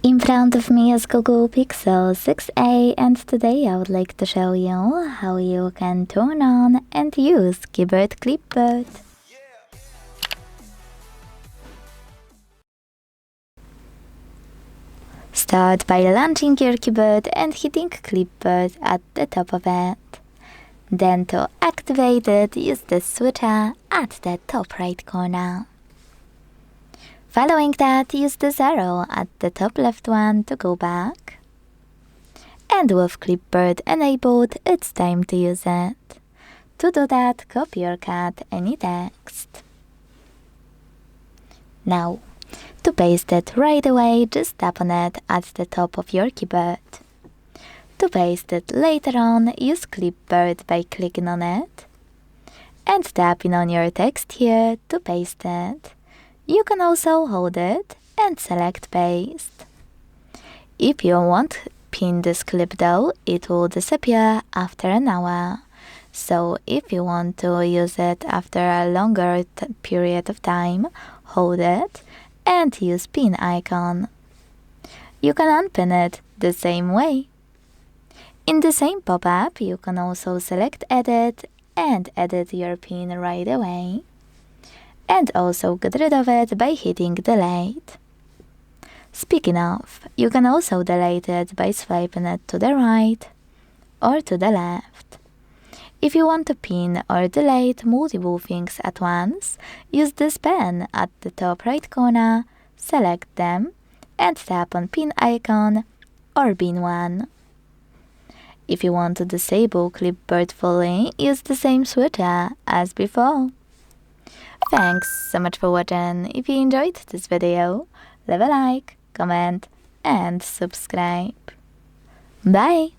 In front of me is Google Pixel 6a, and today I would like to show you how you can turn on and use Keyboard Clipboard. Start by launching your keyboard and hitting Clipboard at the top of it. Then to activate it, use the switcher at the top right corner. Following that, use this arrow at the top left one to go back. And with Clipboard enabled, it's time to use it. To do that, copy or cut any text. Now, to paste it right away, just tap on it at the top of your keyboard. To paste it later on, use Clipboard by clicking on it and tapping on your text here to paste it. You can also hold it and select paste. If you won't pin this clip though, it will disappear after an hour. So if you want to use it after a longer period of time, hold it and use pin icon. You can unpin it the same way. In the same pop-up, you can also select edit and edit your pin right away. And also get rid of it by hitting delete. Speaking of, you can also delete it by swiping it to the right or to the left. If you want to pin or delete multiple things at once, use this pen at the top right corner, select them, and tap on pin icon or bin one. If you want to disable Clipboard fully, use the same switcher as before. Thanks so much for watching. If you enjoyed this video, leave a like, comment, and subscribe. Bye!